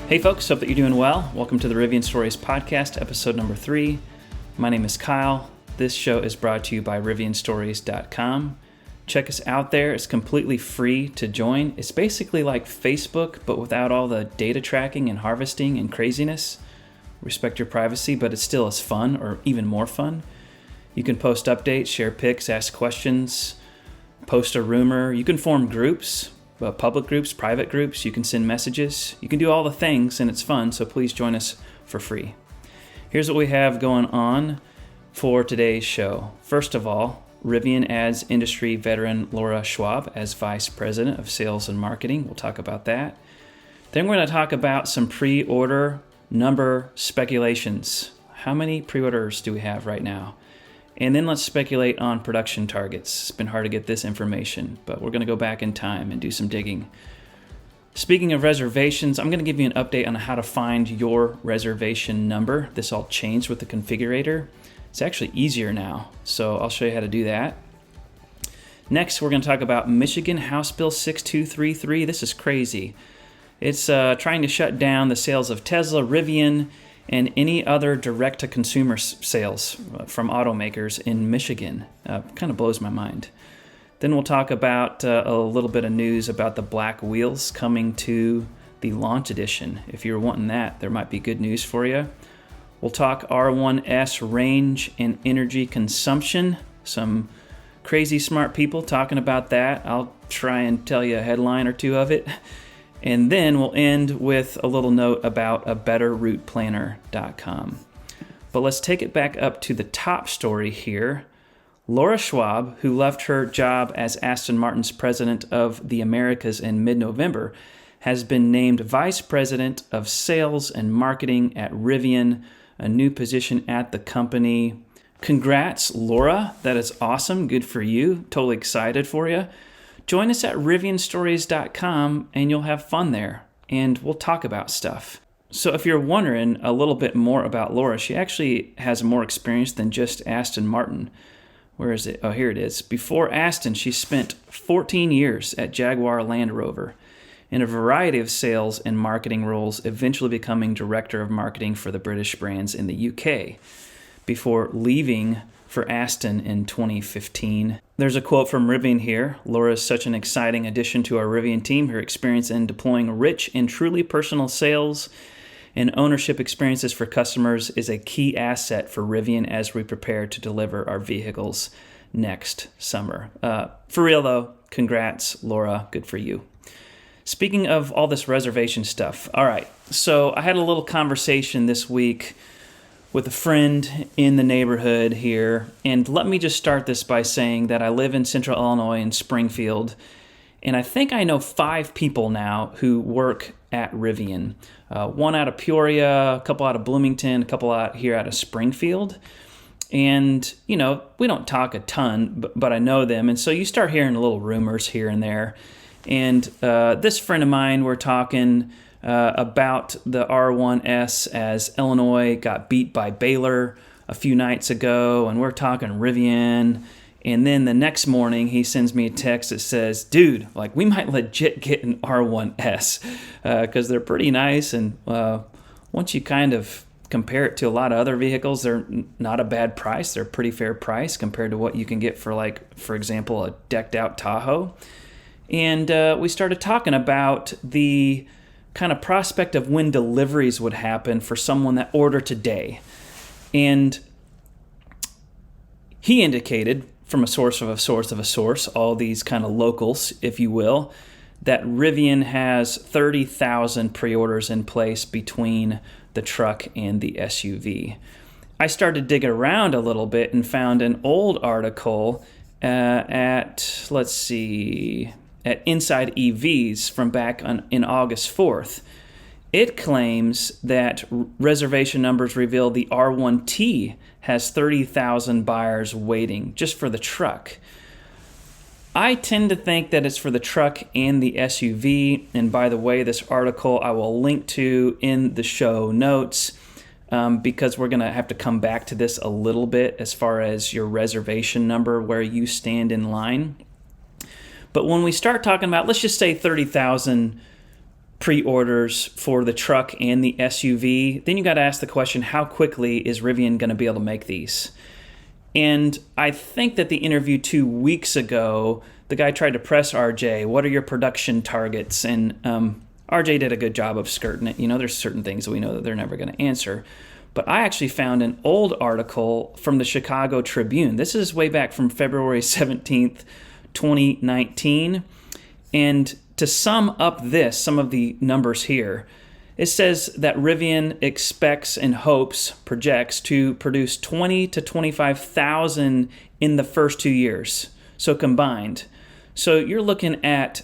Hey folks, hope that you're doing well. Welcome to the Rivian Stories podcast, episode number 3. My name is Kyle. This show is brought to you by rivianstories.com. Check us out there. It's completely free to join. It's basically like Facebook, but without all the data tracking and harvesting and craziness. Respect your privacy, but it's still as fun or even more fun. You can post updates, share pics, ask questions, post a rumor. You can form groups. Public groups, private groups, you can send messages. You can do all the things and it's fun, so please join us for free. Here's what we have going on for today's show. First of all, Rivian adds industry veteran Luara Schwab as Vice President of Sales and Marketing. We'll talk about that. Then we're going to talk about some pre-order number speculations. How many pre-orders do we have right now? And then let's speculate on production targets. It's been hard to get this information, but we're going to go back in time and do some digging. Speaking of reservations, I'm going to give you an update on how to find your reservation number. This all changed with the configurator. It's actually easier now, so I'll show you how to do that. Next, we're going to talk about Michigan House Bill 6233. This is crazy. It's trying to shut down the sales of Tesla, Rivian, and any other direct-to-consumer sales from automakers in Michigan. Kind of blows my mind. Then we'll talk about a little bit of news about the black wheels coming to the launch edition. If you're wanting that, there might be good news for you. We'll talk R1S range and energy consumption. Some crazy smart people talking about that. I'll try and tell you a headline or two of it. And then we'll end with a little note about a betterrouteplanner.com. But let's take it back up to the top story here. Luara Schwab, who left her job as Aston Martin's president of the Americas in mid-November, has been named Vice President of Sales and Marketing at Rivian, a new position at the company. Congrats, Luara. That is awesome. Good for you. Totally excited for you. Join us at rivianstories.com and you'll have fun there, and we'll talk about stuff. So if you're wondering a little bit more about Luara, she actually has more experience than just Aston Martin. Where is it? Oh, here it is. Before Aston, she spent 14 years at Jaguar Land Rover in a variety of sales and marketing roles, eventually becoming Director of Marketing for the British brands in the UK, before leaving for Aston in 2015. There's a quote from Rivian here. Luara is such an exciting addition to our Rivian team. Her experience in deploying rich and truly personal sales and ownership experiences for customers is a key asset for Rivian as we prepare to deliver our vehicles next summer. For real though, congrats, Luara. Good for you. Speaking of all this reservation stuff, all right, so I had a little conversation this week with a friend in the neighborhood here. And let me just start this by saying that I live in Central Illinois in Springfield, and I think I know 5 people now who work at Rivian. One out of Peoria, a couple out of Bloomington, a couple out here out of Springfield. And, you know, we don't talk a ton, but I know them. And so you start hearing little rumors here and there. And this friend of mine, we're talking about the R1S as Illinois got beat by Baylor a few nights ago, and we're talking Rivian. And then the next morning, he sends me a text that says, dude, like, we might legit get an R1S because they're pretty nice. And once you kind of compare it to a lot of other vehicles, they're not a bad price. They're a pretty fair price compared to what you can get for, like, for example, a decked out Tahoe. And we started talking about the kind of prospect of when deliveries would happen for someone that ordered today. And he indicated from a source of a source of a source, all these kind of locals, if you will, that Rivian has 30,000 pre-orders in place between the truck and the SUV. I started digging around a little bit and found an old article at Inside EVs from back in August 4th. It claims that reservation numbers reveal the R1T has 30,000 buyers waiting just for the truck. I tend to think that it's for the truck and the SUV. And by the way, this article I will link to in the show notes because we're going to have to come back to this a little bit as far as your reservation number, where you stand in line. But when we start talking about, let's just say 30,000 pre-orders for the truck and the SUV, then you got to ask the question, how quickly is Rivian going to be able to make these? And I think that the interview 2 weeks ago, the guy tried to press RJ, what are your production targets? And RJ did a good job of skirting it. There's certain things that we know that they're never going to answer. But I actually found an old article from the Chicago Tribune. This is way back from February 17th, 2019. And to sum up some of the numbers here, it says that Rivian expects and projects to produce 20 to 25,000 in the first 2 years. So combined. So you're looking at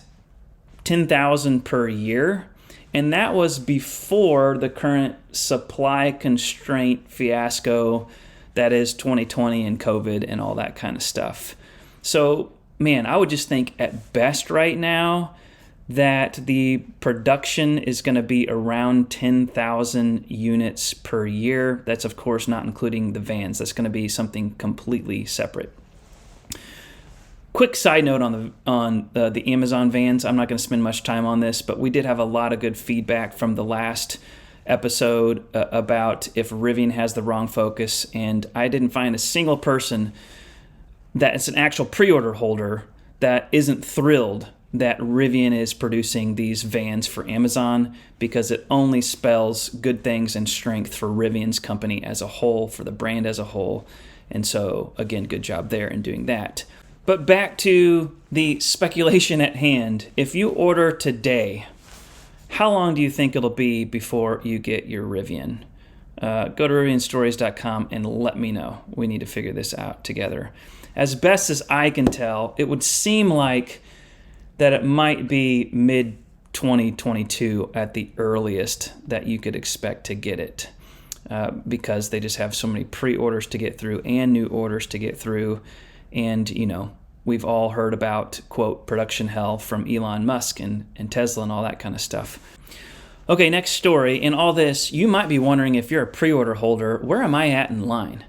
10,000 per year. And that was before the current supply constraint fiasco that is 2020 and COVID and all that kind of stuff. So, man, I would just think at best right now that the production is going to be around 10,000 units per year. That's, of course, not including the vans. That's going to be something completely separate. Quick side note on the Amazon vans. I'm not going to spend much time on this, but we did have a lot of good feedback from the last episode about if Rivian has the wrong focus, and I didn't find a single person that is an actual pre-order holder that isn't thrilled that Rivian is producing these vans for Amazon, because it only spells good things and strength for Rivian's company as a whole, for the brand as a whole. And so, again, good job there in doing that. But back to the speculation at hand. If you order today, how long do you think it'll be before you get your Rivian? Go to rivianstories.com and let me know. We need to figure this out together. As best as I can tell, it would seem like that it might be mid-2022 at the earliest that you could expect to get it, because they just have so many pre-orders to get through and new orders to get through. And, we've all heard about, quote, production hell from Elon Musk and Tesla and all that kind of stuff. Okay, next story. In all this, you might be wondering, if you're a pre-order holder, where am I at in line?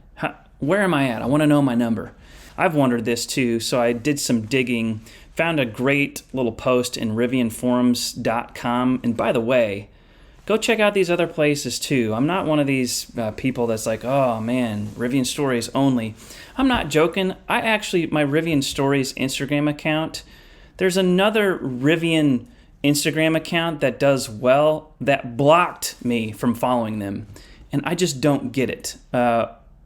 Where am I at? I want to know my number. I've wondered this too, so I did some digging, found a great little post in rivianforums.com. And by the way, go check out these other places too. I'm not one of these people that's like, oh man, Rivian Stories only. I'm not joking. My Rivian Stories Instagram account, there's another Rivian Instagram account that does well that blocked me from following them. And I just don't get it.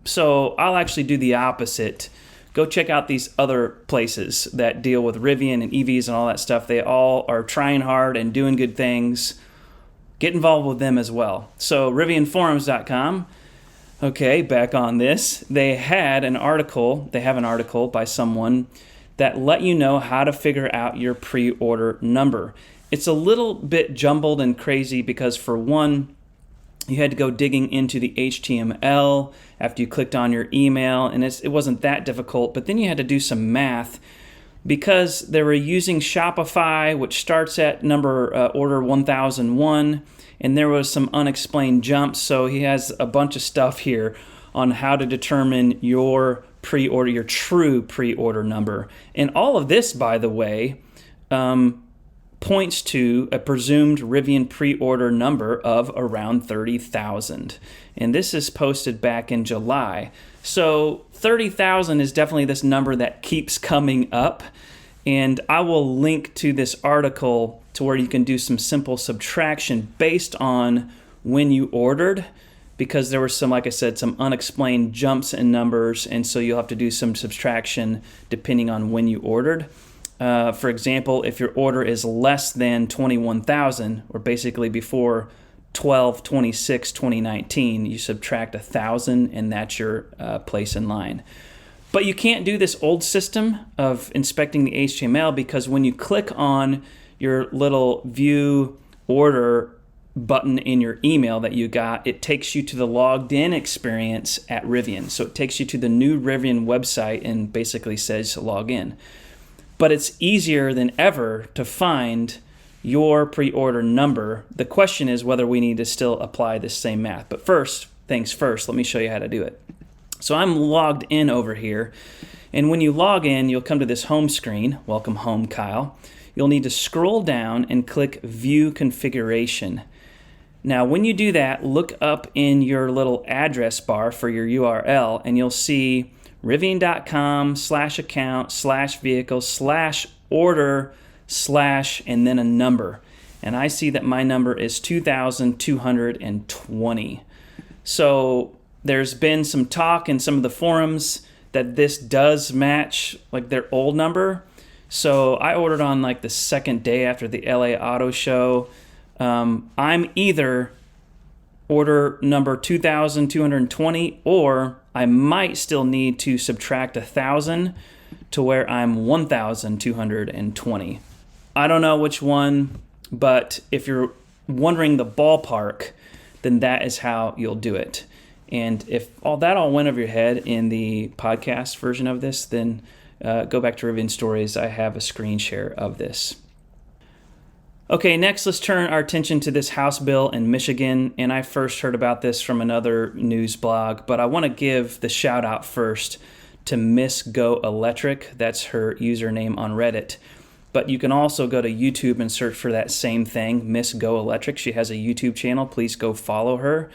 So I'll actually do the opposite. Go check out these other places that deal with Rivian and EVs and all that stuff. They all are trying hard and doing good things. Get involved with them as well. So rivianforums.com. Okay, back on this. They have an article by someone that let you know how to figure out your pre-order number. It's a little bit jumbled and crazy because, for one, you had to go digging into the HTML after you clicked on your email, and it wasn't that difficult, but then you had to do some math because they were using Shopify, which starts at order 1001, and there was some unexplained jumps. So he has a bunch of stuff here on how to determine your pre-order, your true pre-order number. And all of this, by the way, points to a presumed Rivian pre-order number of around 30,000. And this is posted back in July. So 30,000 is definitely this number that keeps coming up. And I will link to this article to where you can do some simple subtraction based on when you ordered, because there were some, like I said, some unexplained jumps in numbers. And so you'll have to do some subtraction depending on when you ordered. For example, if your order is less than 21,000, or basically before 12/26/2019, you subtract 1,000, and that's your place in line. But you can't do this old system of inspecting the HTML, because when you click on your little view order button in your email that you got, it takes you to the logged in experience at Rivian. So it takes you to the new Rivian website and basically says log in. But it's easier than ever to find your pre-order number. The question is whether we need to still apply this same math. But first things first, let me show you how to do it. So I'm logged in over here. And when you log in, you'll come to this home screen. Welcome home, Kyle. You'll need to scroll down and click View Configuration. Now, when you do that, look up in your little address bar for your URL, and you'll see rivian.com/account/vehicle/order/ and then a number. And I see that my number is 2,220. So there's been some talk in some of the forums that this does match like their old number. So I ordered on like the second day after the LA Auto Show. I'm either order number 2,220, or I might still need to subtract 1,000 to where I'm 1,220. I don't know which one, but if you're wondering the ballpark, then that is how you'll do it. And if all went over your head in the podcast version of this, then go back to Rivian Stories. I have a screen share of this. Okay, next let's turn our attention to this House bill in Michigan. And I first heard about this from another news blog, but I want to give the shout out first to Miss Go Electric. That's her username on Reddit. But you can also go to YouTube and search for that same thing, Miss Go Electric. She has a YouTube channel. Please go follow her.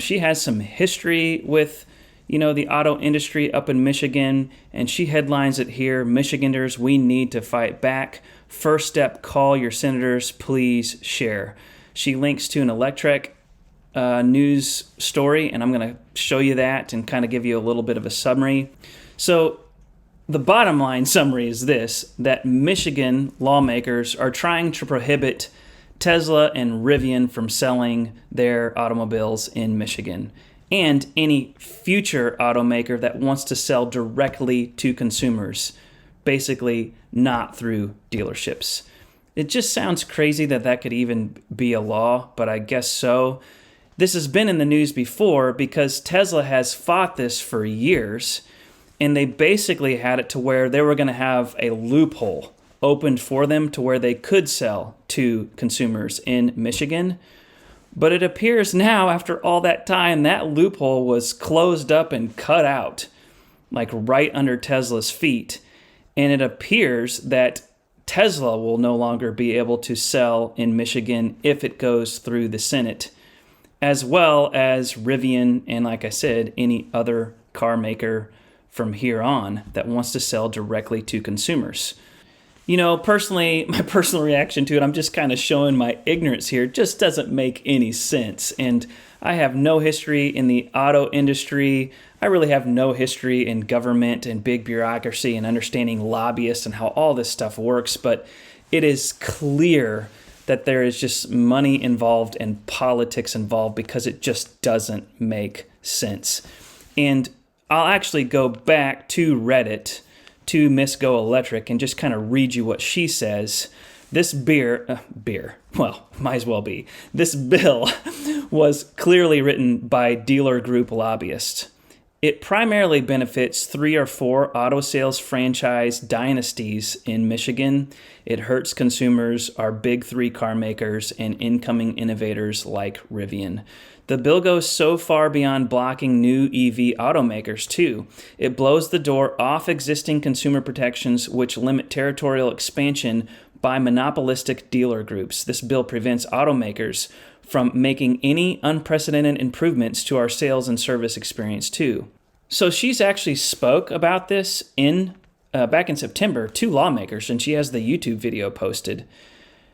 She has some history with, the auto industry up in Michigan, and she headlines it here: Michiganders, we need to fight back. First step, call your senators, please share. She links to an electric news story, and I'm going to show you that and kind of give you a little bit of a summary. So the bottom line summary is this: that Michigan lawmakers are trying to prohibit Tesla and Rivian from selling their automobiles in Michigan, and any future automaker that wants to sell directly to consumers, basically not through dealerships. It just sounds crazy that could even be a law, but I guess so. This has been in the news before because Tesla has fought this for years, and they basically had it to where they were going to have a loophole opened for them to where they could sell to consumers in Michigan. But it appears now, after all that time, that loophole was closed up and cut out, like right under Tesla's feet. And it appears that Tesla will no longer be able to sell in Michigan if it goes through the Senate, as well as Rivian and, like I said, any other car maker from here on that wants to sell directly to consumers. Personally, my personal reaction to it, I'm just kind of showing my ignorance here. It just doesn't make any sense. And I have no history in the auto industry. I really have no history in government and big bureaucracy and understanding lobbyists and how all this stuff works. But it is clear that there is just money involved and politics involved because it just doesn't make sense. And I'll actually go back to Reddit, to Miss Go Electric, and just kind of read you what she says. This might as well be. This bill was clearly written by dealer group lobbyists. It primarily benefits 3 or 4 auto sales franchise dynasties in Michigan. It hurts consumers, our big 3 car makers, and incoming innovators like Rivian. The bill goes so far beyond blocking new EV automakers, too. It blows the door off existing consumer protections, which limit territorial expansion by monopolistic dealer groups. This bill prevents automakers from making any unprecedented improvements to our sales and service experience, too. So she's actually spoke about this back in September to lawmakers, and she has the YouTube video posted.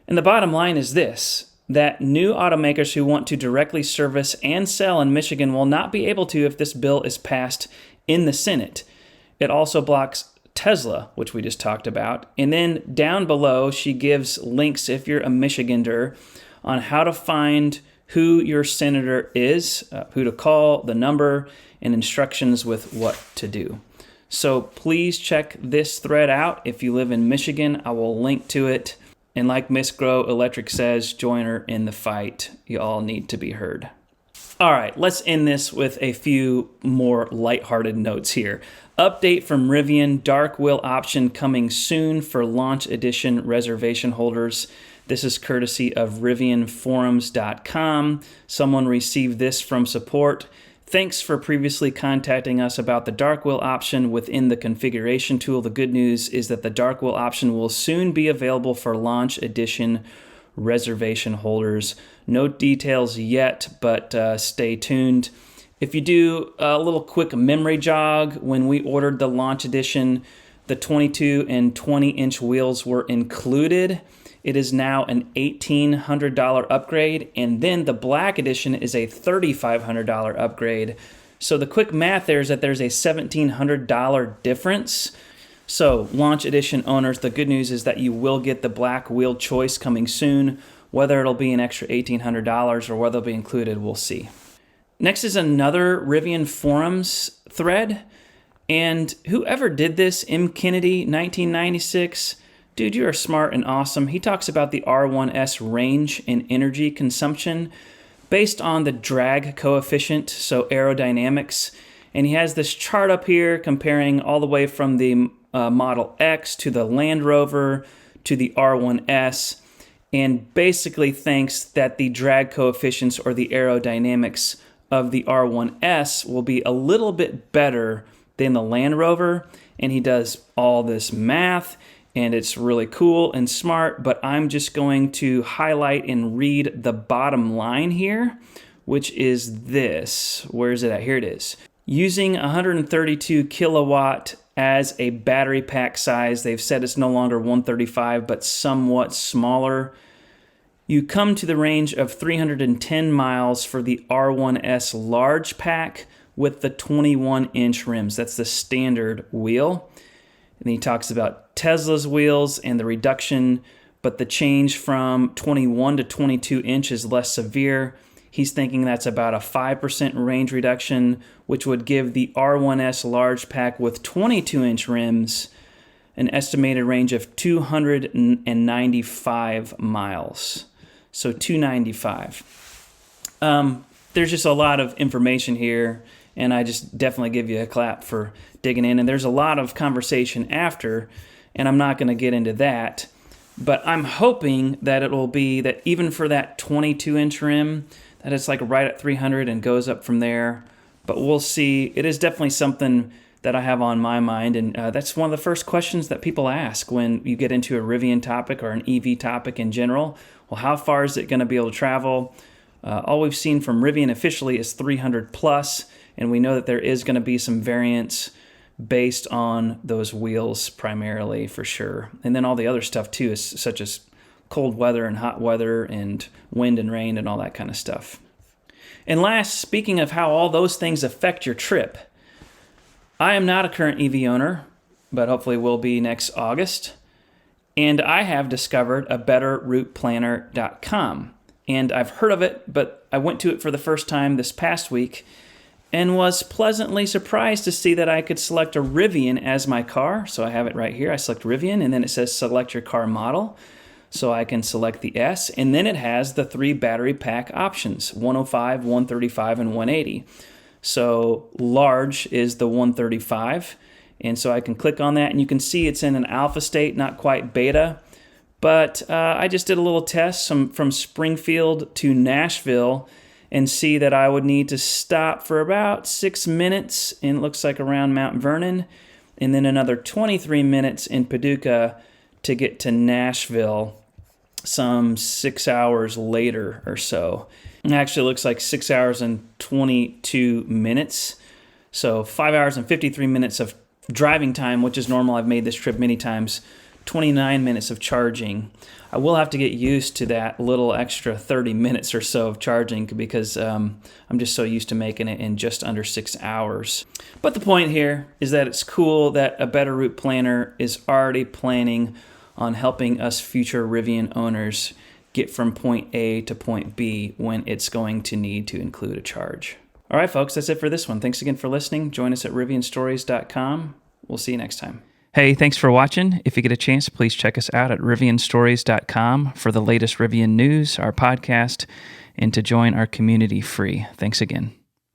And the bottom line is this: that new automakers who want to directly service and sell in Michigan will not be able to if this bill is passed in the Senate. It also blocks Tesla, which we just talked about. And then down below, she gives links, if you're a Michigander, on how to find who your senator is, who to call, the number, and instructions with what to do. So please check this thread out. If you live in Michigan, I will link to it. And like Miss Go Electric says, join her in the fight. You all need to be heard. All right, let's end this with a few more lighthearted notes here. Update from Rivian: Darkwill option coming soon for launch edition reservation holders. This is courtesy of RivianForums.com. Someone received this from support. thanks for previously contacting us about the Darkwill option within the configuration tool. The good news is that the Darkwill option will soon be available for launch edition reservation holders. No details yet, but stay tuned. If you do a little quick memory jog, when we ordered the launch edition, the 22 and 20-inch wheels were included. It is now an $1,800 upgrade, and then the black edition is a $3,500 upgrade. So the quick math there is that there's a $1,700 difference. So launch edition owners, the good news is that you will get the black wheel choice coming soon. Whether it'll be an extra $1,800 or whether it'll be included, we'll see. Next is another Rivian forums thread. And whoever did this, M. Kennedy, 1996, dude, you are smart and awesome. He talks about the R1S range and energy consumption based on the drag coefficient, so aerodynamics. And he has this chart up here comparing all the way from the Model X to the Land Rover to the R1S, and basically thinks that the drag coefficients or the aerodynamics of the R1S will be a little bit better than the Land Rover, and he does all this math, and it's really cool and smart, but I'm just going to highlight and read the bottom line here, which is this. Where is it at? Here it is. Using 132 kilowatt as a battery pack size, they've said it's no longer 135, but somewhat smaller. You come to the range of 310 miles for the R1S large pack with the 21-inch rims. That's the standard wheel. And he talks about Tesla's wheels and the reduction, but the change from 21 to 22 inch is less severe. He's thinking that's about a 5% range reduction, which would give the R1S large pack with 22-inch rims an estimated range of 295 miles. So 295. There's just a lot of information here, and I just definitely give you a clap for digging in. And there's a lot of conversation after, and I'm not going to get into that. But I'm hoping that it will be that even for that 22-inch rim, that it's like right at 300 and goes up from there. But we'll see. It is definitely something that I have on my mind, and that's one of the first questions that people ask when you get into a Rivian topic or an EV topic in general. Well, how far is it going to be able to travel? All we've seen from Rivian officially is 300 plus, and we know that there is going to be some variance based on those wheels primarily for sure. And then all the other stuff too, is such as cold weather and hot weather and wind and rain and all that kind of stuff. And last, speaking of how all those things affect your trip, I am not a current EV owner, but hopefully will be next August. And I have discovered a betterrouteplanner.com. And I've heard of it, but I went to it for the first time this past week and was pleasantly surprised to see that I could select a Rivian as my car. So I have it right here. I select Rivian, and then it says select your car model. So I can select the S, and then it has the 3 battery pack options, 105, 135, and 180. So large is the 135, and so I can click on that, and you can see it's in an alpha state, not quite beta. But I just did a little test from Springfield to Nashville and see that I would need to stop for about 6 minutes, and it looks like around Mount Vernon, and then another 23 minutes in Paducah to get to Nashville some 6 hours later or so. It actually looks like 6 hours and 22 minutes. So 5 hours and 53 minutes of driving time, which is normal. I've made this trip many times. 29 minutes of charging. I will have to get used to that little extra 30 minutes or so of charging because I'm just so used to making it in just under 6 hours. But the point here is that it's cool that a Better Route Planner is already planning on helping us future Rivian owners get from point A to point B when it's going to need to include a charge. All right, folks, that's it for this one. Thanks again for listening. Join us at rivianstories.com. We'll see you next time. Hey, thanks for watching. If you get a chance, please check us out at rivianstories.com for the latest Rivian news, our podcast, and to join our community free. Thanks again.